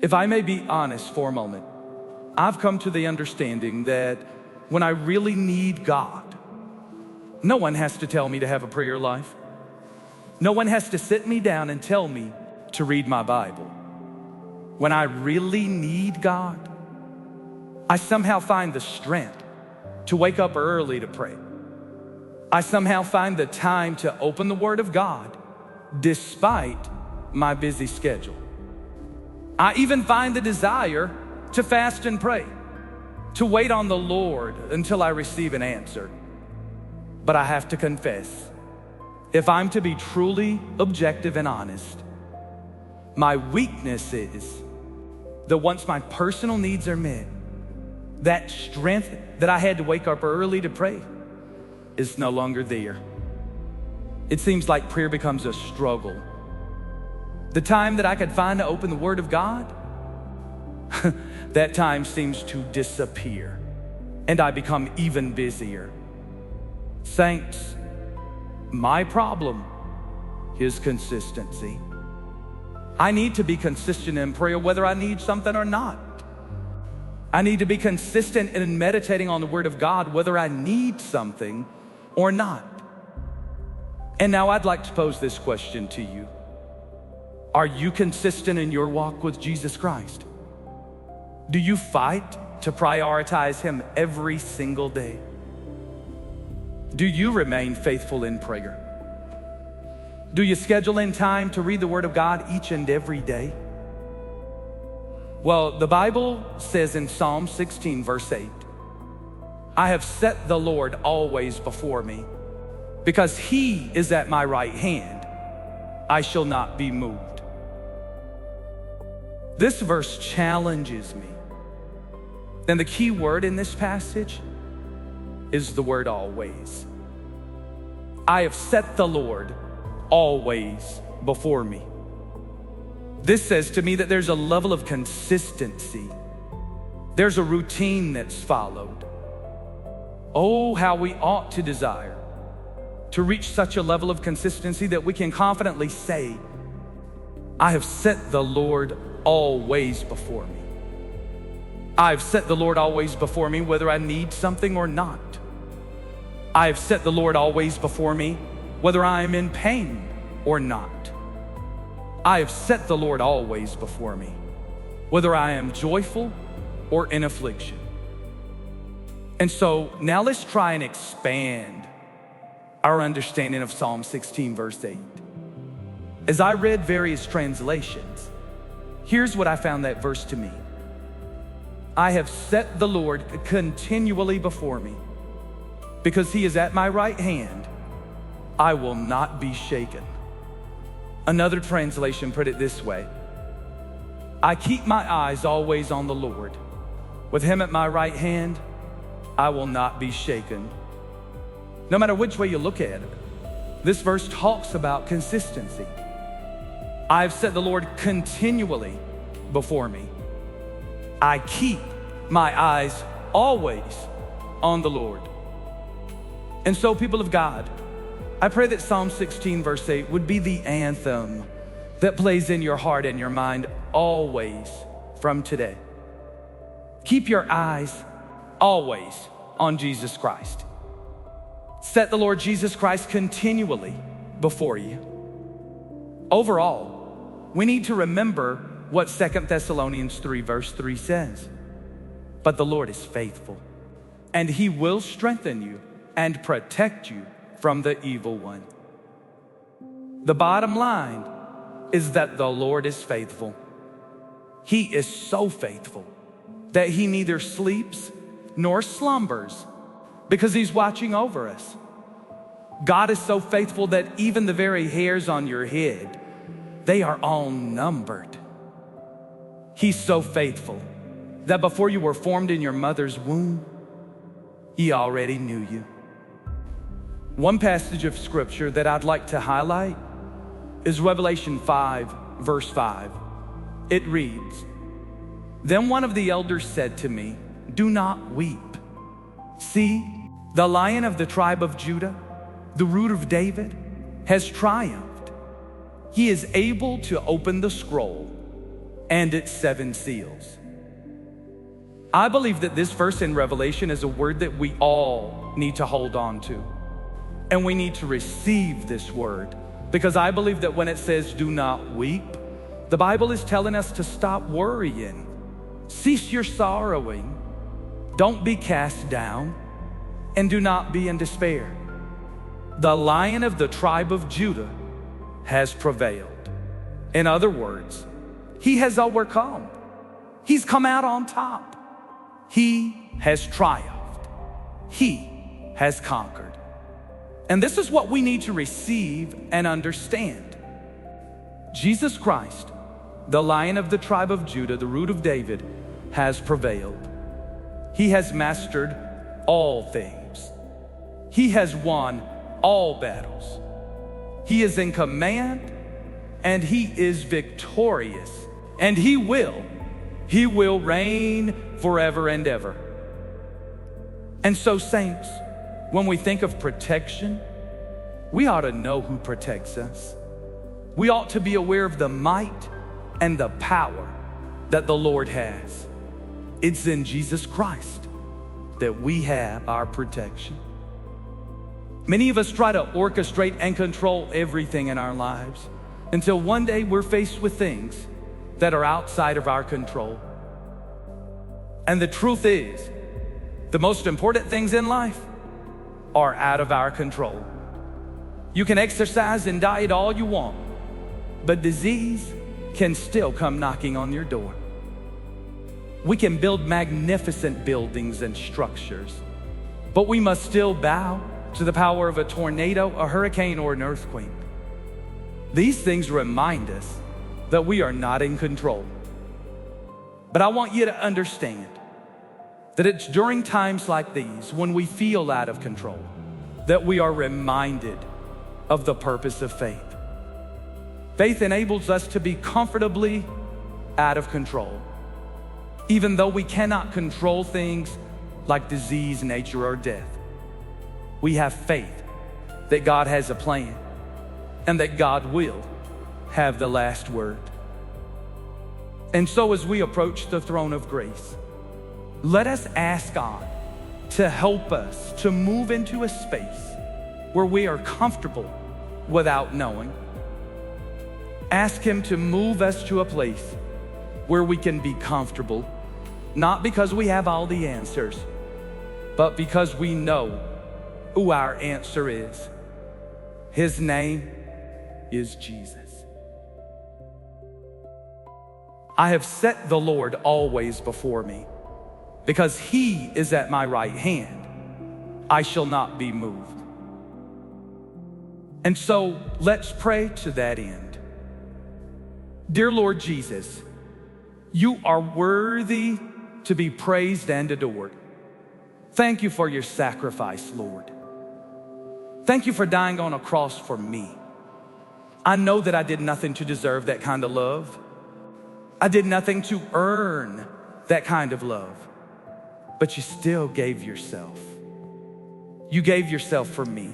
If I may be honest for a moment, I've come to the understanding that when I really need God, no one has to tell me to have a prayer life. No one has to sit me down and tell me to read my Bible. When I really need God, I somehow find the strength to wake up early to pray. I somehow find the time to open the Word of God despite my busy schedule. I even find the desire to fast and pray, to wait on the Lord until I receive an answer. But I have to confess, if I'm to be truly objective and honest, my weakness is that once my personal needs are met, that strength that I had to wake up early to pray is no longer there. It seems like prayer becomes a struggle. The time that I could find to open the Word of God, that time seems to disappear, and I become even busier. Saints, my problem is consistency. I need to be consistent in prayer whether I need something or not. I need to be consistent in meditating on the Word of God whether I need something or not. And now I'd like to pose this question to you. Are you consistent in your walk with Jesus Christ? Do you fight to prioritize Him every single day? Do you remain faithful in prayer? Do you schedule in time to read the Word of God each and every day? Well, the Bible says in Psalm 16, verse 8, I have set the Lord always before me. Because He is at my right hand, I shall not be moved. This verse challenges me. And the key word in this passage is the word always. I have set the Lord always before me. This says to me that there's a level of consistency. There's a routine that's followed. Oh, how we ought to desire to reach such a level of consistency that we can confidently say, I have set the Lord always before me. I've set the Lord always before me whether I need something or not. I've set the Lord always before me whether I am in pain or not. I have set the Lord always before me whether I am joyful or in affliction. And so now let's try and expand our understanding of Psalm 16, verse 8. As I read various translations, here's what I found that verse to mean. I have set the Lord continually before me. Because He is at my right hand, I will not be shaken. Another translation put it this way. I keep my eyes always on the Lord. With Him at my right hand, I will not be shaken. No matter which way you look at it, this verse talks about consistency. I've set the Lord continually before me. I keep my eyes always on the Lord. And so, people of God, I pray that Psalm 16, verse 8 would be the anthem that plays in your heart and your mind always from today. Keep your eyes always on Jesus Christ. Set the Lord Jesus Christ continually before you. Overall, we need to remember what 2 Thessalonians 3, verse 3 says. But the Lord is faithful, and He will strengthen you and protect you from the evil one. The bottom line is that the Lord is faithful. He is so faithful that He neither sleeps nor slumbers because He's watching over us. God is so faithful that even the very hairs on your head, they are all numbered. He's so faithful that before you were formed in your mother's womb, He already knew you. One passage of scripture that I'd like to highlight is Revelation 5, verse 5. It reads, Then one of the elders said to me, Do not weep. See, the Lion of the tribe of Judah, the Root of David, has triumphed. He is able to open the scroll and its 7 seals. I believe that this verse in Revelation is a word that we all need to hold on to. And we need to receive this word, because I believe that when it says do not weep, the Bible is telling us to stop worrying. Cease your sorrowing. Don't be cast down, and do not be in despair. The Lion of the tribe of Judah has prevailed. In other words, he has overcome. He's come out on top. He has triumphed. He has conquered. And this is what we need to receive and understand. Jesus Christ, the Lion of the tribe of Judah, the Root of David, has prevailed. He has mastered all things. He has won all battles. He is in command, and he is victorious, and he will reign forever and ever. And so, saints, when we think of protection, we ought to know who protects us. We ought to be aware of the might and the power that the Lord has. It's in Jesus Christ that we have our protection. Many of us try to orchestrate and control everything in our lives until one day we're faced with things that are outside of our control. And the truth is, the most important things in life are out of our control. You can exercise and diet all you want, but disease can still come knocking on your door. We can build magnificent buildings and structures, but we must still bow to the power of a tornado, a hurricane, or an earthquake. These things remind us that we are not in control. But I want you to understand that it's during times like these, when we feel out of control, that we are reminded of the purpose of faith. Faith enables us to be comfortably out of control. Even though we cannot control things like disease, nature, or death, we have faith that God has a plan and that God will have the last word. And so as we approach the throne of grace, let us ask God to help us to move into a space where we are comfortable without knowing. Ask Him to move us to a place where we can be comfortable, not because we have all the answers, but because we know who our answer is. His name is Jesus. I have set the Lord always before me. Because He is at my right hand, I shall not be moved. And so let's pray to that end. Dear Lord Jesus, you are worthy to be praised and adored. Thank you for your sacrifice, Lord. Thank you for dying on a cross for me. I know that I did nothing to deserve that kind of love. I did nothing to earn that kind of love. But you still gave yourself. You gave yourself for me.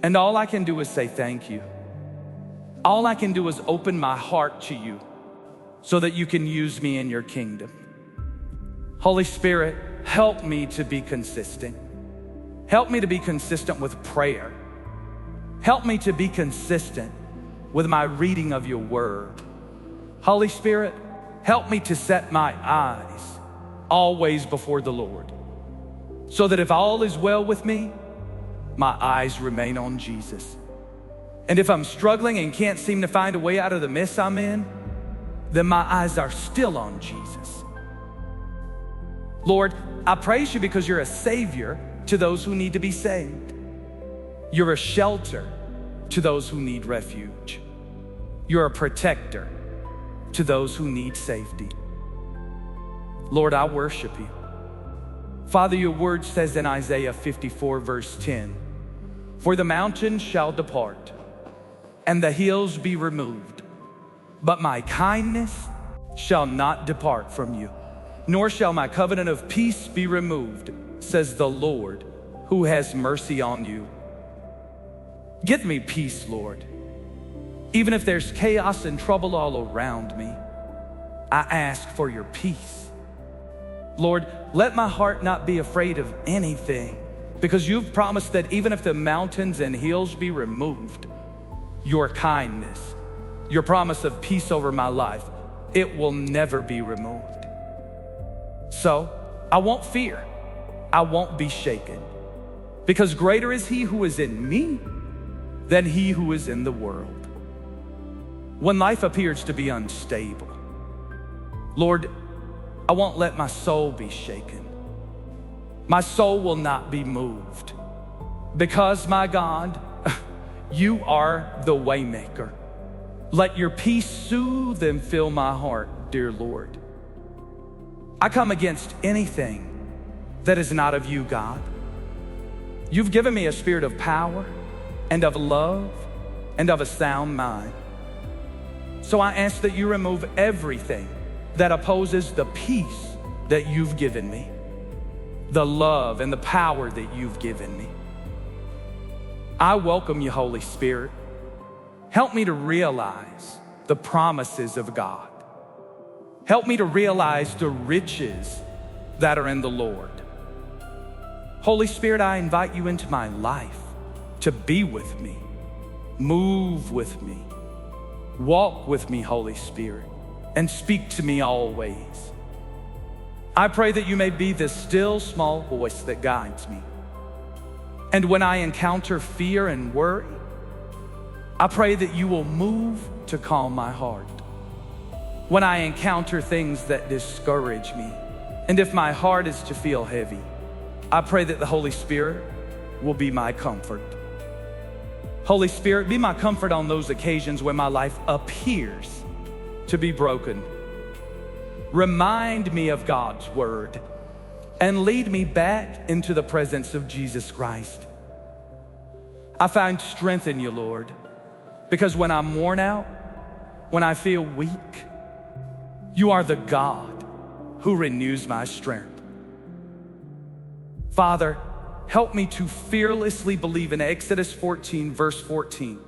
And all I can do is say thank you. All I can do is open my heart to you so that you can use me in your kingdom. Holy Spirit, help me to be consistent. Help me to be consistent with prayer. Help me to be consistent with my reading of your word. Holy Spirit, help me to set my eyes always before the Lord, so that if all is well with me, my eyes remain on Jesus. And if I'm struggling and can't seem to find a way out of the mess I'm in, then my eyes are still on Jesus. Lord, I praise you because you're a savior to those who need to be saved. You're a shelter to those who need refuge. You're a protector to those who need safety. Lord, I worship you. Father, your word says in Isaiah 54 verse 10, "For the mountains shall depart, and the hills be removed, but my kindness shall not depart from you, nor shall my covenant of peace be removed, says the Lord, who has mercy on you." Give me peace, Lord. Even if there's chaos and trouble all around me, I ask for your peace. Lord, let my heart not be afraid of anything, because you've promised that even if the mountains and hills be removed, your kindness, your promise of peace over my life, it will never be removed. So I won't fear. I won't be shaken, because greater is he who is in me than he who is in the world. When life appears to be unstable, Lord, I won't let my soul be shaken. My soul will not be moved, because my God, you are the waymaker. Let your peace soothe and fill my heart, dear Lord. I come against anything that is not of you, God. You've given me a spirit of power and of love and of a sound mind. So I ask that you remove everything that opposes the peace that you've given me, the love and the power that you've given me. I welcome you, Holy Spirit. Help me to realize the promises of God. Help me to realize the riches that are in the Lord. Holy Spirit, I invite you into my life to be with me, move with me, walk with me, Holy Spirit, and speak to me always. I pray that you may be the still small voice that guides me. And when I encounter fear and worry, I pray that you will move to calm my heart. When I encounter things that discourage me, and if my heart is to feel heavy, I pray that the Holy Spirit will be my comfort. Holy Spirit, be my comfort on those occasions when my life appears to be broken. Remind me of God's word and lead me back into the presence of Jesus Christ. I find strength in you, Lord, because when I'm worn out, when I feel weak, you are the God who renews my strength. Father, help me to fearlessly believe in Exodus 14, verse 14.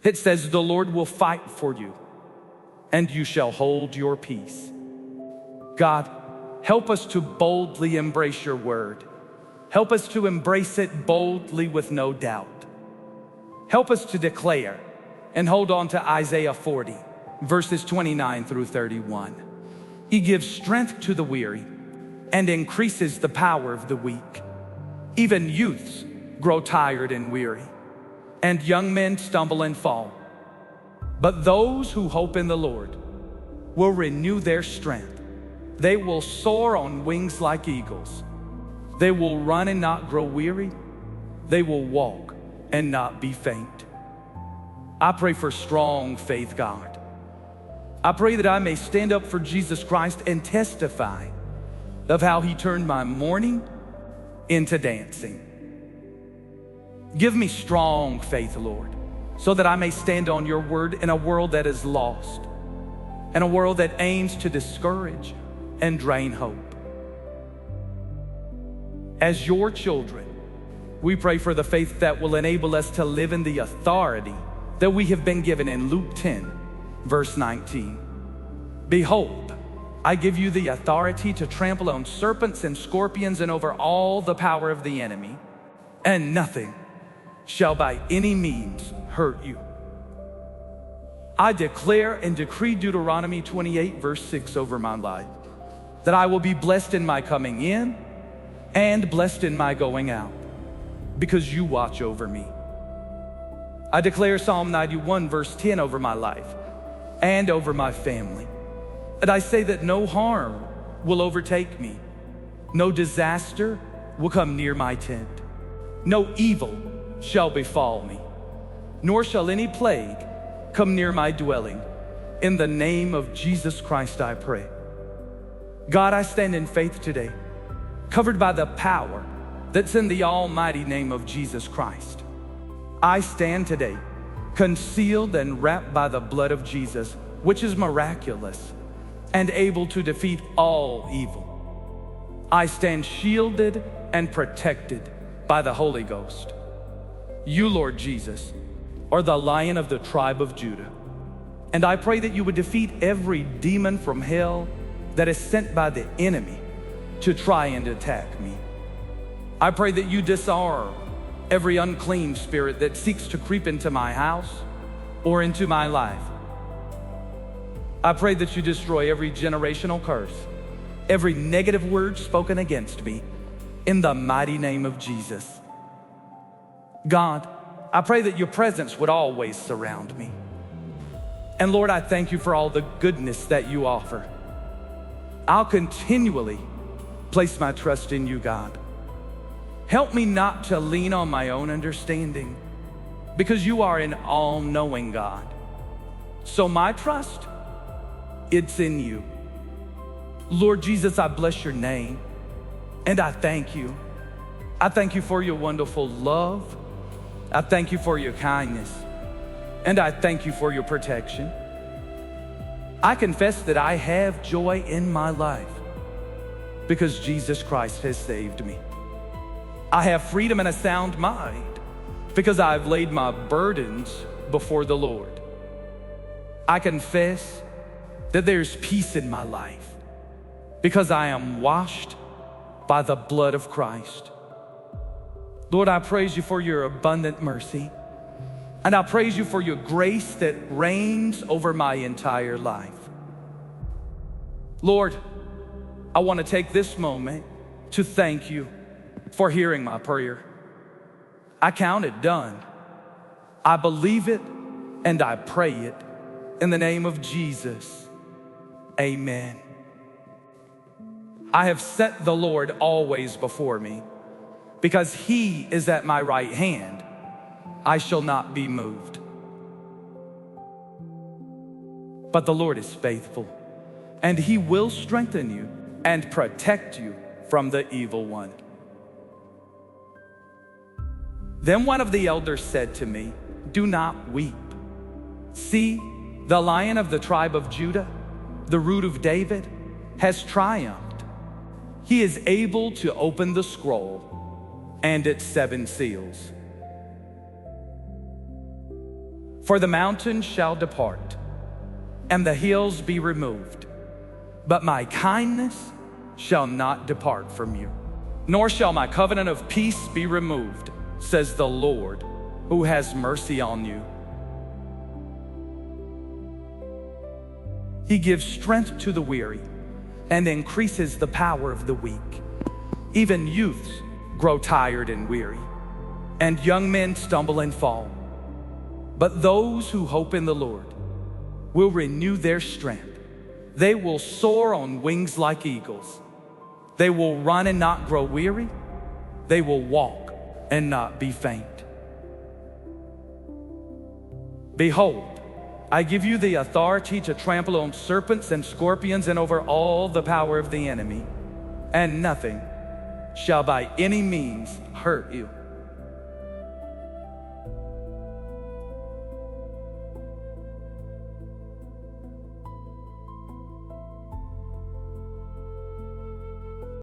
It says, the Lord will fight for you, and you shall hold your peace. God, help us to boldly embrace your word. Help us to embrace it boldly with no doubt. Help us to declare and hold on to Isaiah 40, verses 29 through 31. He gives strength to the weary and increases the power of the weak. Even youths grow tired and weary, and young men stumble and fall. But those who hope in the Lord will renew their strength. They will soar on wings like eagles. They will run and not grow weary. They will walk and not be faint. I pray for strong faith, God. I pray that I may stand up for Jesus Christ and testify of how he turned my mourning into dancing. Give me strong faith, Lord, so that I may stand on your word in a world that is lost, in a world that aims to discourage and drain hope. As your children, we pray for the faith that will enable us to live in the authority that we have been given in Luke 10, verse 19. Behold, I give you the authority to trample on serpents and scorpions and over all the power of the enemy, and nothing shall by any means hurt you. I declare and decree Deuteronomy 28, verse 6 over my life, that I will be blessed in my coming in and blessed in my going out, because you watch over me. I declare Psalm 91, verse 10 over my life and over my family. And I say that no harm will overtake me. No disaster will come near my tent. No evil shall befall me, nor shall any plague come near my dwelling. In the name of Jesus Christ, I pray. God, I stand in faith today, covered by the power that's in the almighty name of Jesus Christ. I stand today, concealed and wrapped by the blood of Jesus, which is miraculous and able to defeat all evil. I stand shielded and protected by the Holy Ghost. You, Lord Jesus, are the Lion of the tribe of Judah. And I pray that you would defeat every demon from hell that is sent by the enemy to try and attack me. I pray that you disarm every unclean spirit that seeks to creep into my house or into my life. I pray that you destroy every generational curse, every negative word spoken against me, in the mighty name of Jesus. God, I pray that your presence would always surround me. And Lord, I thank you for all the goodness that you offer. I'll continually place my trust in you, God. Help me not to lean on my own understanding, because you are an all-knowing God. So my trust, it's in you. Lord Jesus, I bless your name, and I thank you. I thank you for your wonderful love. I thank you for your kindness, and I thank you for your protection. I confess that I have joy in my life because Jesus Christ has saved me. I have freedom and a sound mind because I've laid my burdens before the Lord. I confess that there's peace in my life because I am washed by the blood of Christ. Lord, I praise you for your abundant mercy, and I praise you for your grace that reigns over my entire life. Lord, I want to take this moment to thank you for hearing my prayer. I count it done. I believe it and I pray it in the name of Jesus. Amen. I have set the Lord always before me. Because he is at my right hand, I shall not be moved. But the Lord is faithful, and he will strengthen you and protect you from the evil one. Then one of the elders said to me, "Do not weep. See, the Lion of the tribe of Judah, the Root of David, has triumphed. He is able to open the scroll and its 7 seals. For the mountains shall depart, and the hills be removed, but my kindness shall not depart from you, nor shall my covenant of peace be removed, says the Lord, who has mercy on you. He gives strength to the weary and increases the power of the weak. Even youths grow tired and weary, and young men stumble and fall. But those who hope in the Lord will renew their strength. They will soar on wings like eagles. They will run and not grow weary. They will walk and not be faint. Behold, I give you the authority to trample on serpents and scorpions and over all the power of the enemy, and nothing shall by any means hurt you.